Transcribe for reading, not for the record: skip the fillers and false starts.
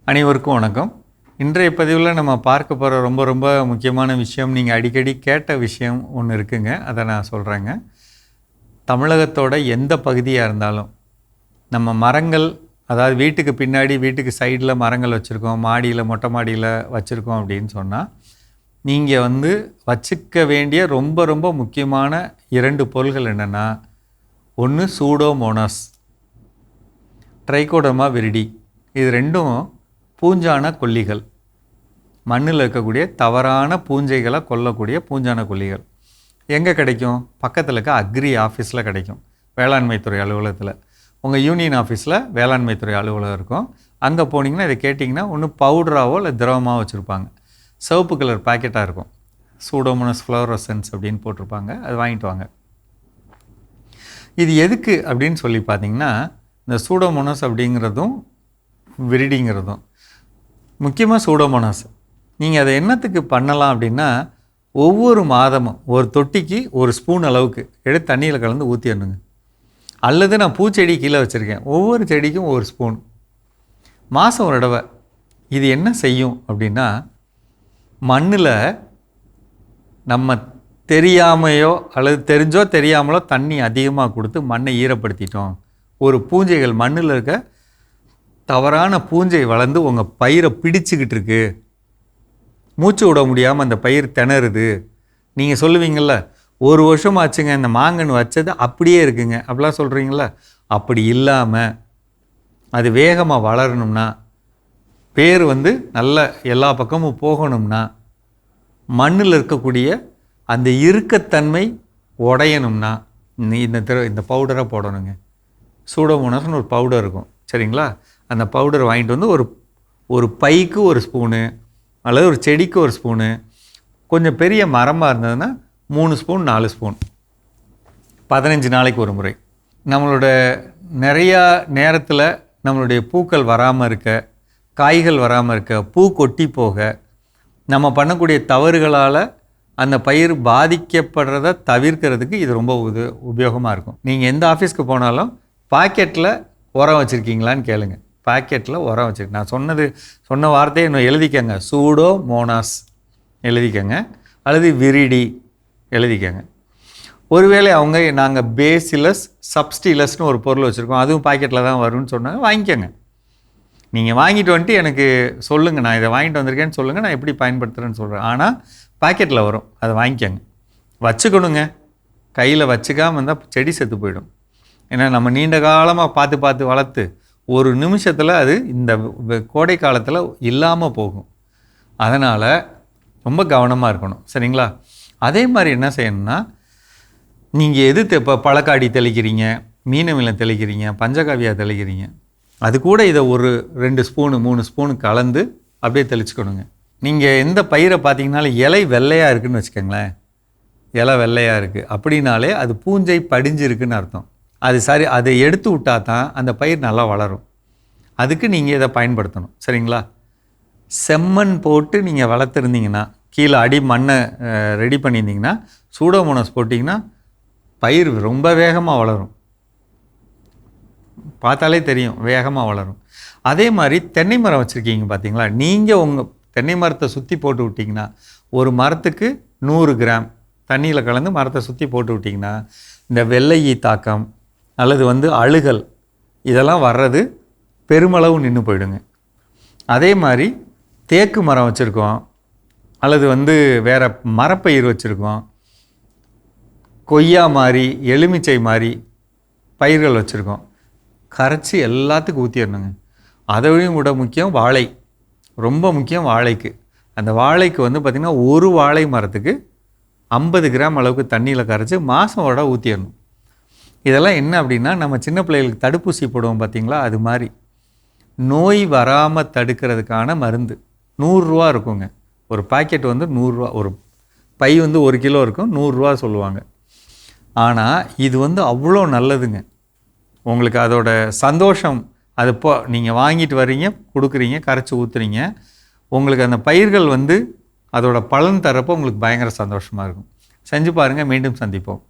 அனைவருக்கும் வணக்கம். இன்றைய பதிவில் நம்ம பார்க்க போகிற ரொம்ப முக்கியமான விஷயம், நீங்கள் அடிக்கடி கேட்ட விஷயம் ஒன்று இருக்குங்க. அதை நான் சொல்கிறேங்க. தமிழகத்தோட எந்த பகுதியாக இருந்தாலும் நம்ம மரங்கள், அதாவது வீட்டுக்கு பின்னாடி வீட்டுக்கு சைடில் மரங்கள் வச்சுருக்கோம், மாடியில் மொட்டை மாடியில் வச்சுருக்கோம் அப்படின்னு சொன்னால், நீங்கள் வச்சுக்க வேண்டிய ரொம்ப முக்கியமான 2 பொருள்கள் என்னென்னா, ஒன்று சூடோமோனாஸ், ட்ரைகோடர்மா விரிடி. இது ரெண்டும் பூஞ்சான கொல்லிகள், மண்ணில் இருக்கக்கூடிய தவறான பூஞ்சைகளை கொல்லக்கூடிய பூஞ்சான கொல்லிகள். எங்கே கிடைக்கும்? பக்கத்தில் இருக்க அக்ரி ஆஃபீஸில் கிடைக்கும், வேளாண்மைத்துறை அலுவலகத்தில். உங்கள் யூனியன் ஆஃபீஸில் வேளாண்மைத்துறை அலுவலகம் இருக்கும். அங்கே போனீங்கன்னா இதை கேட்டிங்கன்னா ஒன்று பவுடராகவோ இல்லை திரவமாக வச்சுருப்பாங்க. சிவப்பு கலர் பேக்கெட்டாக இருக்கும், சூடோமோனாஸ் ஃப்ளோரோசன்ஸ் அப்படின்னு போட்டிருப்பாங்க. அது வாங்கிட்டு வாங்க. இது எதுக்கு அப்படின்னு சொல்லி பார்த்தீங்கன்னா, இந்த சூடோமோனாஸ் அப்படிங்கிறதும் விரிடிங்கிறதும் முக்கியமாக சூடோமோனாஸ் நீங்கள் அதை என்னத்துக்கு பண்ணலாம் அப்படின்னா, ஒவ்வொரு மாதமும் ஒரு தொட்டிக்கு 1 ஸ்பூன் அளவுக்கு எடுத்து தண்ணியில் கலந்து ஊற்றிடணுங்க. அல்லது நான் பூச்செடி கீழே வச்சுருக்கேன், ஒவ்வொரு செடிக்கும் 1 ஸ்பூன், மாதம் ஒரு தடவை. இது என்ன செய்யும் அப்படின்னா, மண்ணில் நம்ம தெரியாமையோ அல்லது தெரிஞ்சோ தெரியாமலோ தண்ணி அதிகமாக கொடுத்து மண்ணை ஈரப்படுத்திட்டோம். ஒரு பூஞ்சைகள் மண்ணில் இருக்க தவறான பூஞ்சை வளர்ந்து உங்கள் பயிரை பிடிச்சிக்கிட்டு இருக்கு, மூச்சு விட முடியாமல் அந்த பயிர் திணறுது. நீங்கள் சொல்லுவீங்கள்ல, 1 வருஷம் ஆச்சுங்க இந்த மாங்கன்று வச்சது அப்படியே இருக்குங்க அப்படிலாம் சொல்கிறீங்கள. அப்படி இல்லாமல் அது வேகமாக வளரணும்னா, வேர் நல்ல எல்லா பக்கமும் போகணும்னா, மண்ணில் இருக்கக்கூடிய அந்த இறுக்கத்தன்மை உடையணும்னா இந்த பவுடரை போடணுங்க. சூடோமோனாஸ்னு ஒரு பவுடர் இருக்கும், சரிங்களா? அந்த பவுடர் வாங்கிட்டு ஒரு பைக்கு 1 ஸ்பூனு அல்லது ஒரு செடிக்கு 1 ஸ்பூனு, கொஞ்சம் பெரிய மரமாக இருந்ததுன்னா 3 ஸ்பூன் 4 ஸ்பூன், 15 நாளைக்கு ஒரு முறை. நம்மளோட நிறையா நேரத்தில் நம்மளுடைய பூக்கள் வராமல் இருக்க, காய்கள் வராமல் இருக்க, பூ கொட்டி போக, நம்ம பண்ணக்கூடிய தவறுகளால் அந்த பயிர் பாதிக்கப்படுறத தவிர்க்கிறதுக்கு இது ரொம்ப உபயோகமாக இருக்கும். நீங்கள் எந்த ஆஃபீஸ்க்கு போனாலும் பாக்கெட்டில் உரம் வச்சுருக்கீங்களான்னு கேளுங்க. பாக்கெட்டில் உரம் வச்சுருக்கு. நான் சொன்ன வார்த்தையை இன்னும் எழுதிக்கங்க. சூடோமோனாஸ் எழுதிக்கங்க, அல்லது விரிடி எழுதிக்கங்க. ஒருவேளை நாங்கள் பேசிலஸ் சப்ஸ்டிலஸ்னு ஒரு பொருள் வச்சுருக்கோம், அதுவும் பாக்கெட்டில் தான் வரும்னு சொன்னாங்க, வாங்கிக்கோங்க. நீங்கள் வாங்கிட்டு வந்துட்டு எனக்கு சொல்லுங்கள், நான் இதை வாங்கிட்டு வந்திருக்கேன்னு சொல்லுங்கள், நான் எப்படி பயன்படுத்துகிறேன்னு சொல்கிறேன். ஆனால் பாக்கெட்டில் வரும், அதை வாங்கிக்கோங்க. வச்சுக்கணுங்க. கையில் வச்சுக்காமல் இருந்தால் செடி செத்து போயிடும். ஏன்னா நம்ம நீண்ட காலமாக பார்த்து வளர்த்து ஒரு நிமிஷத்தில் அது இந்த கோடை காலத்தில் இல்லாமல் போகும். அதனால் ரொம்ப கவனமாக இருக்கணும், சரிங்களா? அதே மாதிரி என்ன செய்யணும்னா, நீங்கள் எது இப்போ பழக்காடி தெளிக்கிறீங்க, மீனமிலம் தெளிக்கிறீங்க, பஞ்சகாவியா தெளிக்கிறீங்க, அது கூட இதை ஒரு 2 ஸ்பூனு 3 ஸ்பூனு கலந்து அப்படியே தெளிச்சுக்கணுங்க. நீங்கள் எந்த பயிரை பார்த்தீங்கனாலும் இலை வெள்ளையாக இருக்குதுன்னு வச்சுக்கோங்களேன், இலை வெள்ளையாக இருக்குது அப்படின்னாலே அது பூஞ்சை படிஞ்சு இருக்குதுன்னு அர்த்தம். அது சரி, அதை எடுத்து விட்டால் தான் அந்த பயிர் நல்லா வளரும். அதுக்கு நீங்கள் இதை பயன்படுத்தணும், சரிங்களா? செம்மண் போட்டு நீங்கள் வளர்த்துருந்தீங்கன்னா, கீழே அடி மண்ணை ரெடி பண்ணியிருந்தீங்கன்னா, சூடோமோனாஸ் போட்டிங்கன்னா பயிர் ரொம்ப வேகமாக வளரும். பார்த்தாலே தெரியும், வேகமாக வளரும். அதே மாதிரி தென்னை மரம் வச்சுருக்கீங்க பார்த்தீங்களா, நீங்கள் உங்கள் தென்னை மரத்தை சுற்றி போட்டு விட்டிங்கன்னா, ஒரு மரத்துக்கு 100 கிராம் தண்ணியில் கலந்து மரத்தை சுற்றி போட்டு விட்டிங்கன்னா, இந்த வெள்ளையீ தாக்கம் அல்லது அழுகல் இதெல்லாம் வர்றது பெருமளவு நின்று போயிடுங்க. அதே மாதிரி தேக்கு மரம் வச்சுருக்கோம், அல்லது வேறு மரப்பயிர் வச்சுருக்கோம், கொய்யா மாதிரி எலுமிச்சை மாதிரி பயிர்கள் வச்சுருக்கோம், கரைச்சி எல்லாத்துக்கும் ஊற்றிடணுங்க. அதையும் கூட முக்கியம் வாழை, ரொம்ப முக்கியம் வாழைக்கு. அந்த வாழைக்கு பார்த்திங்கன்னா ஒரு வாழை மரத்துக்கு 50 கிராம் அளவுக்கு தண்ணியில் கரைச்சி மாதம் ஊற்றிடணும். இதெல்லாம் என்ன அப்படின்னா, நம்ம சின்ன பிள்ளைகளுக்கு தடுப்பூசி போடுவோம் பார்த்திங்களா, அது மாதிரி நோய் வராமல் தடுக்கிறதுக்கான மருந்து. 100 ரூபா இருக்குங்க ஒரு பாக்கெட், 100 ரூபா. ஒரு பை 1 கிலோ இருக்கும், 100 ரூபா சொல்லுவாங்க. ஆனால் இது அவ்வளோ நல்லதுங்க. உங்களுக்கு அதோட சந்தோஷம், அது நீங்கள் வாங்கிட்டு வர்றீங்க, கொடுக்குறீங்க, கரைச்சி ஊற்றுறீங்க, உங்களுக்கு அந்த பயிர்கள் அதோட பலன் தரப்போ உங்களுக்கு பயங்கர சந்தோஷமாக இருக்கும். செஞ்சு பாருங்கள். மீண்டும் சந்திப்போம்.